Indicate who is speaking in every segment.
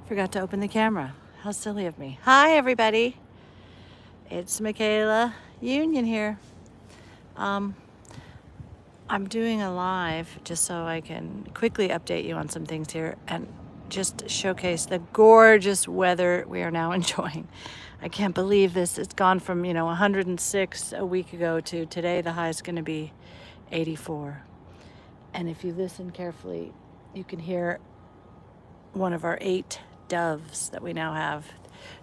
Speaker 1: Forgot to open the camera. How silly of me. Hi, everybody. It's Michaela Union here. I'm doing a live just so I can quickly update you on some things here and just showcase the gorgeous weather we are now enjoying. I can't believe this. It's gone from, 106 a week ago to today. The high is going to be 84. And if you listen carefully, you can hear one of our 8 doves that we now have.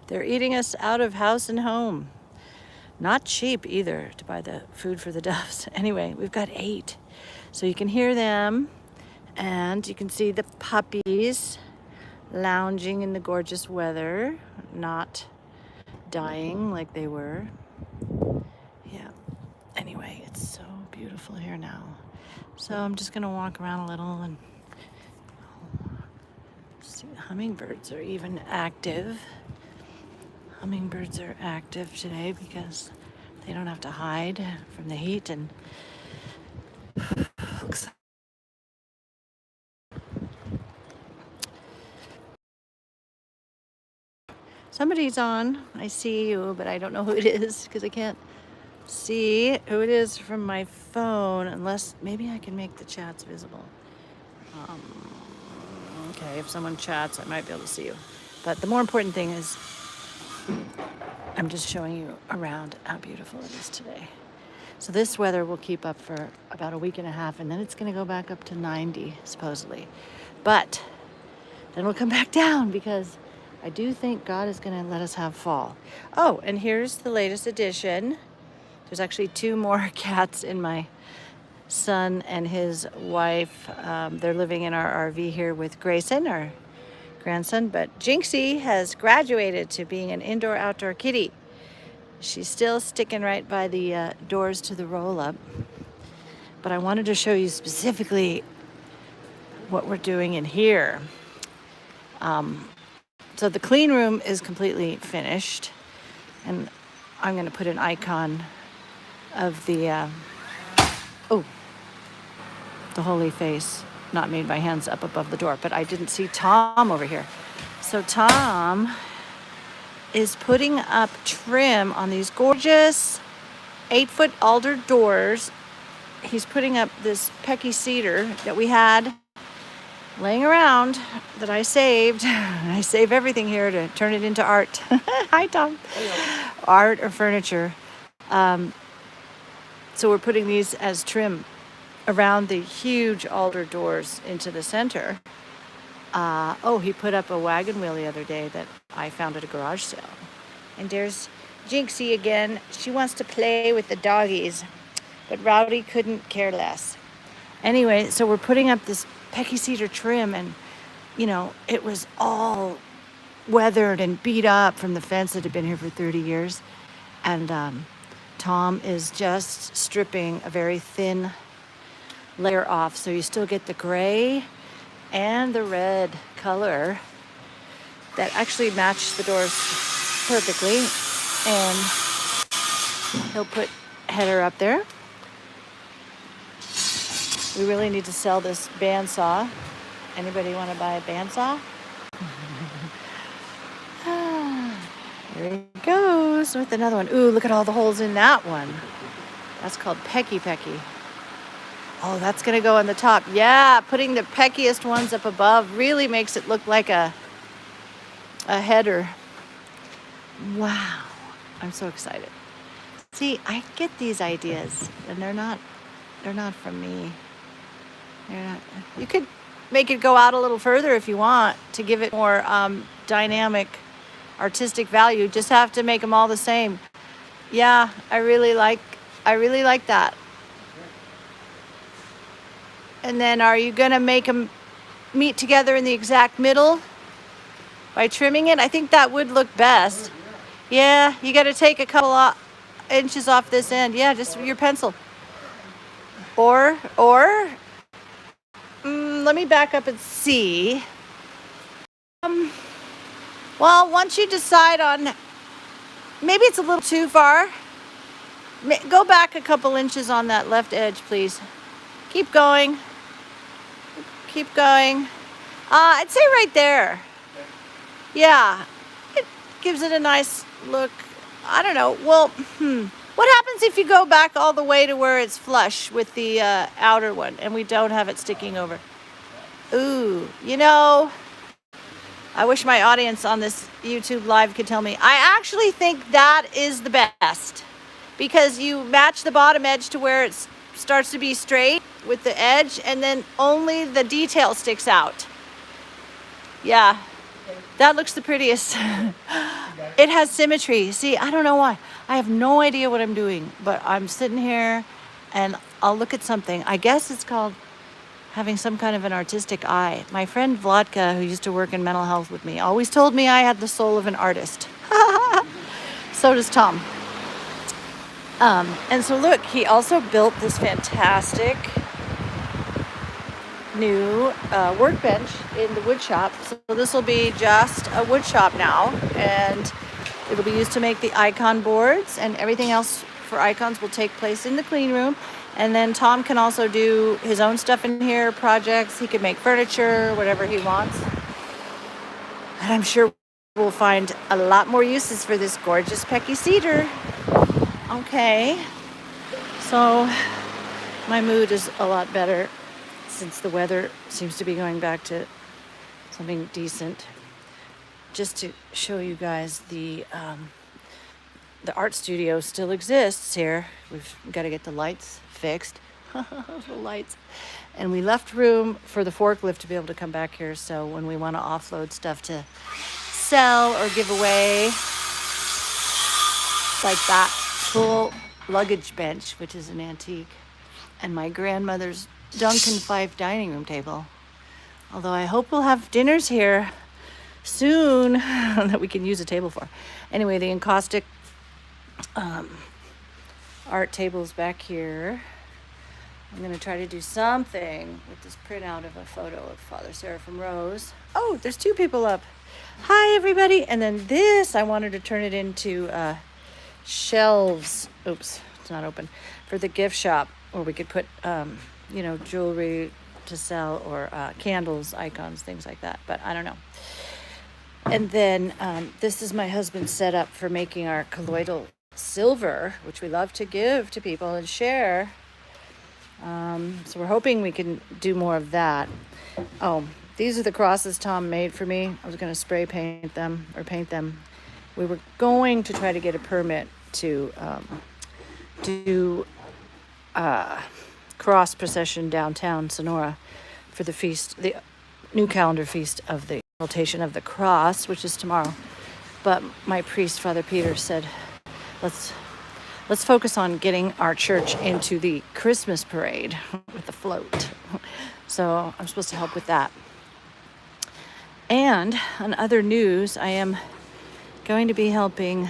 Speaker 1: They're eating us out of house and home. Not cheap either to buy the food for the doves. Anyway, we've got 8. So you can hear them and you can see the puppies lounging in the gorgeous weather, not dying like they were. Yeah. Anyway, it's so beautiful here now. So I'm just going to walk around a little and see. Hummingbirds are even active. Hummingbirds are active today because they don't have to hide from the heat and somebody's on. I see you, but I don't know who it is because I can't see who it is from my phone unless maybe I can make the chats visible. Okay, if someone chats, I might be able to see you. But the more important thing is I'm just showing you around how beautiful it is today. So this weather will keep up for about a week and a half, and then it's going to go back up to 90, supposedly. But then we'll come back down because I do think God is going to let us have fall. Oh, and here's the latest addition. There's actually 2 more cats in my son and his wife. They're living in our RV here with Grayson, our grandson. But Jinxie has graduated to being an indoor-outdoor kitty. She's still sticking right by the doors to the roll-up. But I wanted to show you specifically what we're doing in here. So the clean room is completely finished. And I'm going to put an icon of the Holy Face, not made by hands, up above the door. But I didn't see Tom over here. So Tom is putting up trim on these gorgeous 8-foot alder doors. He's putting up this Pecky cedar that we had laying around that I saved. I save everything here to turn it into art. Hi, Tom. Hello. Art or furniture. So we're putting these as trim around the huge alder doors into the center. He put up a wagon wheel the other day that I found at a garage sale. And there's Jinxie again. She wants to play with the doggies, but Rowdy couldn't care less. Anyway, so we're putting up this Pecky cedar trim, and, it was all weathered and beat up from the fence that had been here for 30 years. And Tom is just stripping a very thin layer off, so you still get the gray and the red color that actually match the doors perfectly. And he'll put header up there. We really need to sell this bandsaw. Anybody want to buy a bandsaw? Here he goes with another one. Ooh, look at all the holes in that one. That's called Pecky. Oh, that's going to go on the top. Yeah, putting the peckiest ones up above really makes it look like a header. Wow. I'm so excited. See, I get these ideas, and they're not from me. You could make it go out a little further if you want to give it more dynamic, artistic value. Just have to make them all the same. Yeah, I really like that. And then are you going to make them meet together in the exact middle by trimming it? I think that would look best. Yeah, you got to take a couple inches off this end. Yeah, just your pencil. Or let me back up and see. Well, once you decide on, maybe it's a little too far. Go back a couple inches on that left edge, please. Keep going. I'd say right there. Yeah, it gives it a nice look. I don't know. Well, what happens if you go back all the way to where it's flush with the outer one and we don't have it sticking over? Ooh, I wish my audience on this YouTube live could tell me. I actually think that is the best because you match the bottom edge to where it starts to be straight with the edge and then only the detail sticks out. Yeah, that looks the prettiest. It has symmetry. See, I don't know why. I have no idea what I'm doing, but I'm sitting here and I'll look at something. I guess it's called having some kind of an artistic eye. My friend Vladka, who used to work in mental health with me, always told me I had the soul of an artist. So does Tom. And so look, he also built this fantastic new workbench in the wood shop. So this will be just a wood shop now, and it'll be used to make the icon boards, and everything else for icons will take place in the clean room. And then Tom can also do his own stuff in here, projects. He can make furniture, whatever he wants. And I'm sure we'll find a lot more uses for this gorgeous Pecky cedar. Okay, so my mood is a lot better since the weather seems to be going back to something decent. Just to show you guys, the art studio still exists here. We've got to get the lights fixed. The lights. And we left room for the forklift to be able to come back here, so when we want to offload stuff to sell or give away, like that cool luggage bench, which is an antique, and my grandmother's Duncan Fife dining room table. Although I hope we'll have dinners here soon that we can use a table for. Anyway, the encaustic art tables back here. I'm going to try to do something with this printout of a photo of Father Seraphim Rose. Oh, there's two people up. Hi, everybody. And then this, I wanted to turn it into shelves. Oops, it's not open. For the gift shop, where we could put, jewelry to sell, or candles, icons, things like that. But I don't know. And then this is my husband's setup for making our colloidal silver, which we love to give to people and share. So we're hoping we can do more of that. Oh, these are the crosses Tom made for me. I was going to spray paint them or paint them. We were going to try to get a permit to do cross procession downtown Sonora for the feast, the new calendar feast of the Exaltation of the Cross, which is tomorrow. But my priest, Father Peter, said, let's focus on getting our church into the Christmas parade with the float. So I'm supposed to help with that. And on other news, I am going to be helping,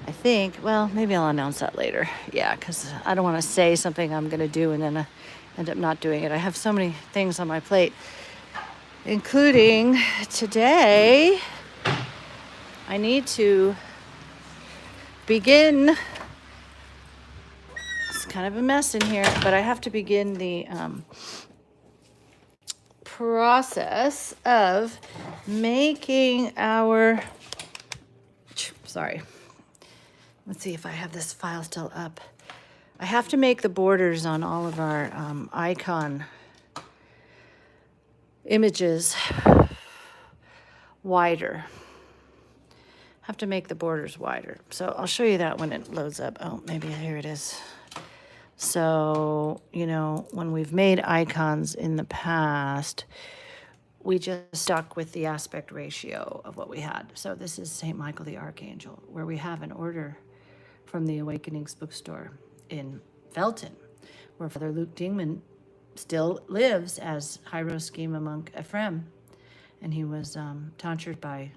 Speaker 1: I think, well, maybe I'll announce that later. Yeah, because I don't want to say something I'm going to do and then end up not doing it. I have so many things on my plate, including today, I need to begin, it's kind of a mess in here, but I have to begin the process of making our, let's see if I have this file still up. I have to make the borders on all of our icon images wider. Have to make the borders wider. So I'll show you that when it loads up. Oh, maybe here it is. So, when we've made icons in the past, we just stuck with the aspect ratio of what we had. So this is St. Michael the Archangel, where we have an order from the Awakenings bookstore in Felton, where Father Luke Dingman still lives as Hieroschema monk Ephraim. And he was tonsured by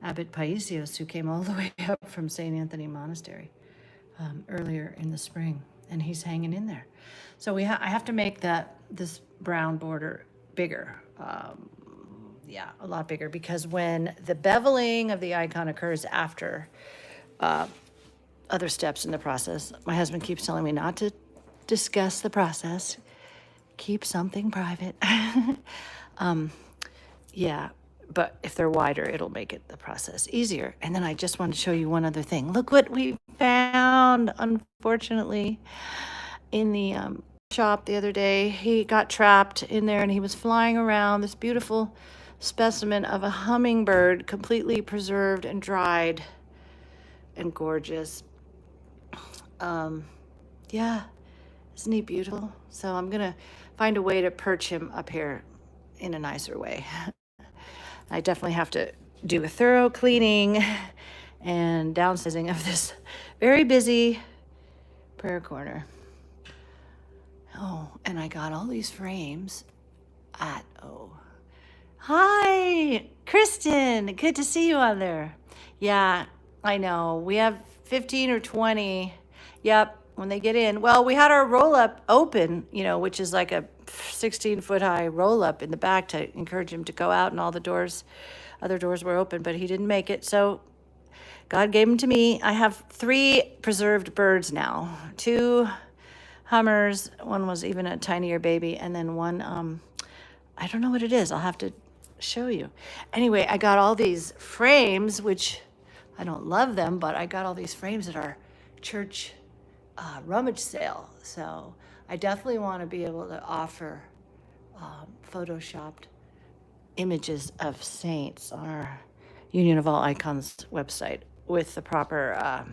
Speaker 1: Abbot Paisios, who came all the way up from St. Anthony Monastery earlier in the spring, and he's hanging in there. So I have to make this brown border bigger, a lot bigger, because when the beveling of the icon occurs after other steps in the process, my husband keeps telling me not to discuss the process, keep something private. but if they're wider, it'll make it the process easier. And then I just want to show you one other thing. Look what we found, unfortunately, in the shop the other day. He got trapped in there and he was flying around, this beautiful specimen of a hummingbird, completely preserved and dried and gorgeous. Yeah, isn't he beautiful? So I'm gonna find a way to perch him up here in a nicer way. I definitely have to do a thorough cleaning and downsizing of this very busy prayer corner. Oh, and I got all these frames at, hi, Kristen, good to see you on there. Yeah, I know, we have 15 or 20, yep, when they get in. Well, we had our roll-up open, which is like a 16-foot high roll-up in the back to encourage him to go out, and all the other doors were open, but he didn't make it, so God gave him to me. I have 3 preserved birds now, 2 hummers, one was even a tinier baby, and then one, I don't know what it is, I'll have to show you. Anyway, I got all these frames, which I don't love them, but I got all these frames at our church rummage sale. So I definitely want to be able to offer photoshopped images of saints on our Union of All Icons website with the proper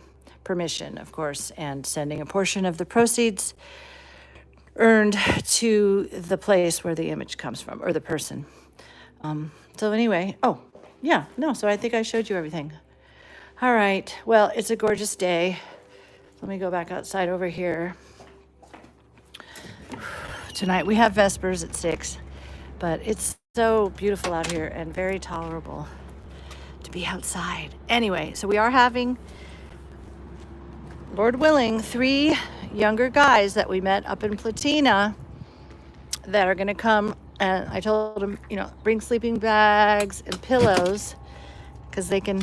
Speaker 1: permission, of course, and sending a portion of the proceeds earned to the place where the image comes from, or the person. So anyway, so I think I showed you everything. All right, well, it's a gorgeous day. Let me go back outside over here. Tonight we have Vespers at 6, but it's so beautiful out here and very tolerable to be outside. Anyway, so we are having, Lord willing, 3 younger guys that we met up in Platina that are going to come, and I told them, bring sleeping bags and pillows because they can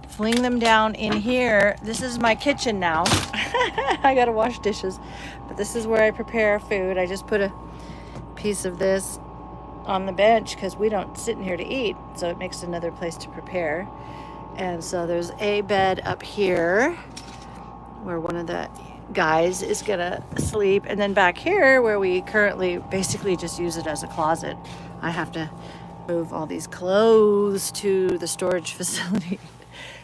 Speaker 1: fling them down in here. This is my kitchen now. I gotta wash dishes, but this is where I prepare food. I just put a piece of this on the bench because we don't sit in here to eat, so it makes another place to prepare. And so there's a bed up here where one of the guys is gonna sleep, and then back here where we currently basically just use it as a closet. I have to move all these clothes to the storage facility.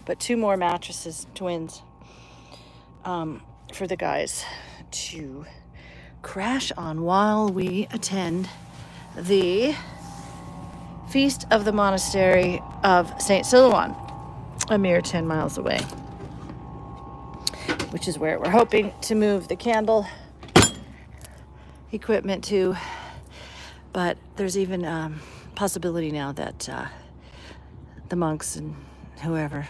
Speaker 1: But 2 more mattresses, twins, for the guys to crash on while we attend the Feast of the Monastery of St. Silouan, a mere 10 miles away, which is where we're hoping to move the candle equipment to. But there's even possibility now that the monks and whoever,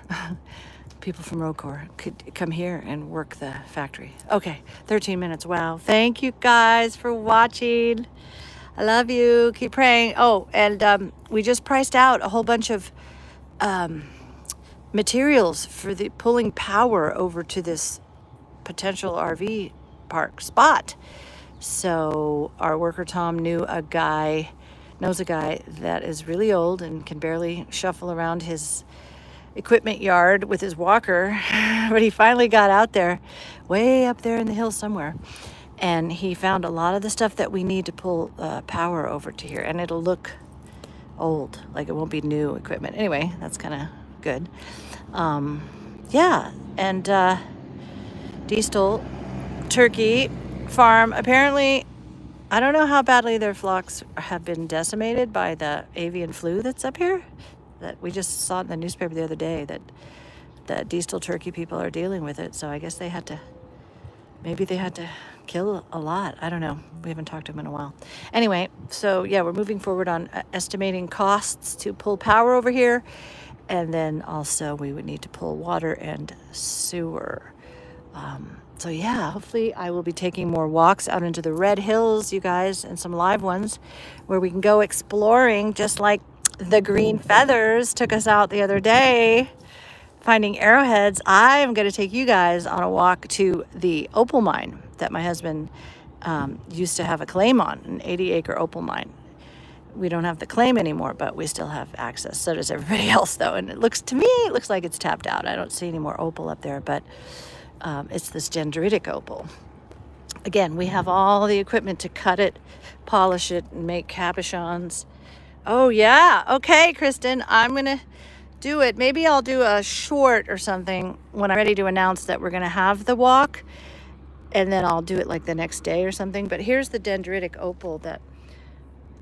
Speaker 1: people from ROCOR, could come here and work the factory. Okay, 13 minutes. Wow. Thank you guys for watching. I love you. Keep praying. Oh, and we just priced out a whole bunch of materials for the pulling power over to this potential RV park spot. So our worker Tom knows a guy that is really old and can barely shuffle around his equipment yard with his walker, but he finally got out there, way up there in the hills somewhere, and he found a lot of the stuff that we need to pull power over to here, and it'll look old, like it won't be new equipment. Anyway, that's kind of good. And Diestel Turkey Farm, apparently, I don't know how badly their flocks have been decimated by the avian flu that's up here. That we just saw in the newspaper the other day that the Diestel turkey people are dealing with it. So I guess maybe they had to kill a lot. I don't know. We haven't talked to them in a while. Anyway, so yeah, we're moving forward on estimating costs to pull power over here. And then also we would need to pull water and sewer. So yeah, hopefully I will be taking more walks out into the Red Hills, you guys, and some live ones where we can go exploring, just like the Green Feathers took us out the other day, finding arrowheads. I'm going to take you guys on a walk to the opal mine that my husband used to have a claim on, an 80-acre opal mine. we don't have the claim anymore, but we still have access. So does everybody else, though. And to me, it looks like it's tapped out. I don't see any more opal up there, but it's this dendritic opal. Again, we have all the equipment to cut it, polish it, and make cabochons. Oh, yeah. Okay, Kristen, I'm going to do it. Maybe I'll do a short or something when I'm ready to announce that we're going to have the walk, and then I'll do it like the next day or something. But here's the dendritic opal that,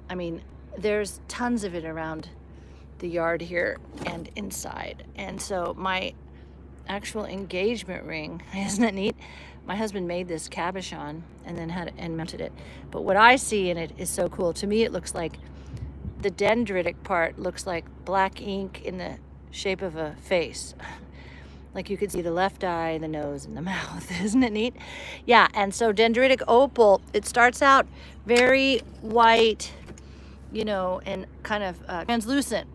Speaker 1: I mean, there's tons of it around the yard here and inside. And so my actual engagement ring, isn't it neat? My husband made this cabochon and then mounted it. But what I see in it is so cool. To me, it looks like the dendritic part looks like black ink in the shape of a face. Like you could see the left eye, the nose, and the mouth. Isn't it neat? Yeah, and so dendritic opal, it starts out very white, you know, and kind of translucent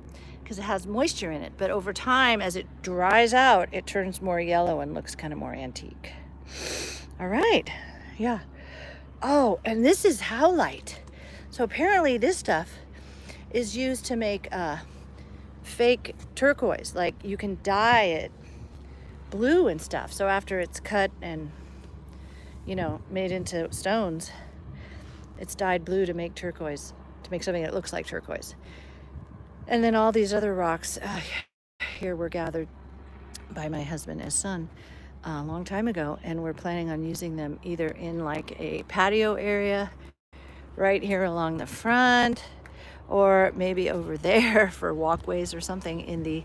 Speaker 1: because it has moisture in it. But over time, as it dries out, it turns more yellow and looks kind of more antique. All right, yeah. Oh, and this is howlite. So apparently this stuff is used to make fake turquoise. Like you can dye it blue and stuff. So after it's cut and, you know, made into stones, it's dyed blue to make turquoise, to make something that looks like turquoise. And then all these other rocks here were gathered by my husband and his son a long time ago, and we're planning on using them either in like a patio area right here along the front, or maybe over there for walkways or something in the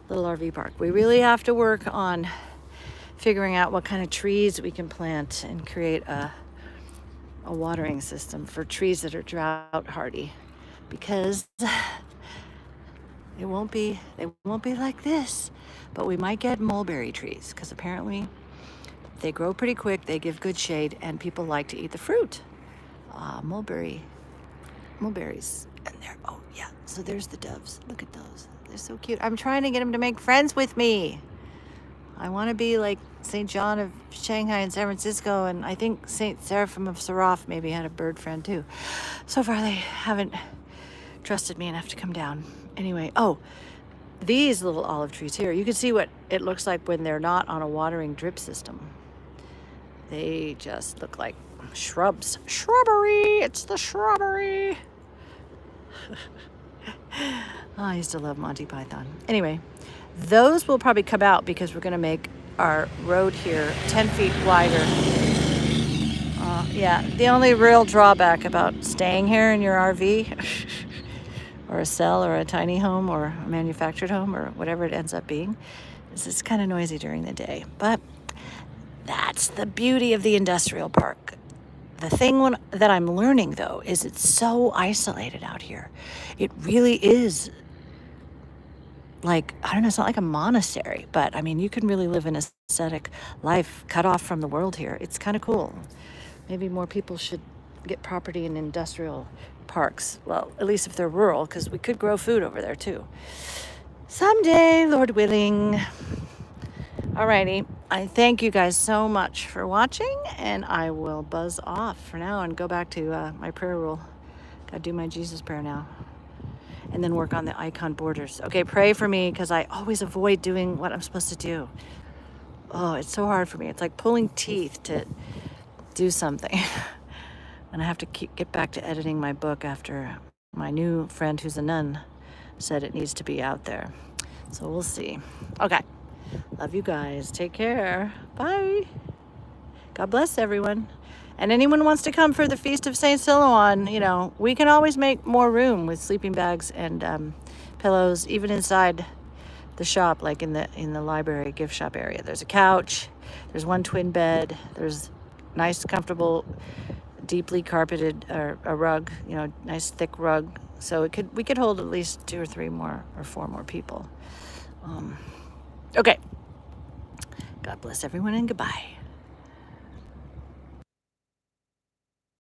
Speaker 1: little RV park. We really have to work on figuring out what kind of trees we can plant and create a watering system for trees that are drought hardy, because they won't be like this. But we might get mulberry trees because apparently they grow pretty quick, they give good shade, and people like to eat the fruit. Mulberries. And there, oh yeah, so there's the doves. Look at those. They're so cute. I'm trying to get them to make friends with me. I want to be like St. John of Shanghai and San Francisco, and I think St. Seraphim of Saraf maybe had a bird friend too. So far they haven't trusted me enough to come down. Anyway, oh, these little olive trees here, you can see what it looks like when they're not on a watering drip system. They just look like shrubs. Shrubbery! It's the shrubbery! Oh, I used to love Monty Python. Anyway, those will probably come out because we're going to make our road here 10 feet wider. Yeah, the only real drawback about staying here in your RV or a cell or a tiny home or a manufactured home or whatever it ends up being is it's kind of noisy during the day. But that's the beauty of the industrial park. The thing that I'm learning, though, is it's so isolated out here. It really is like, I don't know, it's not like a monastery, but I mean, you can really live an ascetic life cut off from the world here. It's kind of cool. Maybe more people should get property in industrial parks. Well, at least if they're rural, because we could grow food over there too. Someday, Lord willing. Alrighty, I thank you guys so much for watching, and I will buzz off for now and go back to my prayer rule. Gotta do my Jesus prayer now. And then work on the icon borders. Okay, pray for me, because I always avoid doing what I'm supposed to do. Oh, it's so hard for me. It's like pulling teeth to do something. And I have to get back to editing my book after my new friend who's a nun said it needs to be out there. So we'll see. Okay. Love you guys. Take care. Bye. God bless everyone. And anyone wants to come for the Feast of St. Silouan, you know, we can always make more room with sleeping bags and pillows, even inside the shop, like in the library gift shop area. There's a couch. There's one twin bed. There's nice, comfortable, deeply carpeted a rug, you know, nice thick rug. So we could hold at least 2 or 3 more or 4 more people. Okay. God bless everyone and goodbye.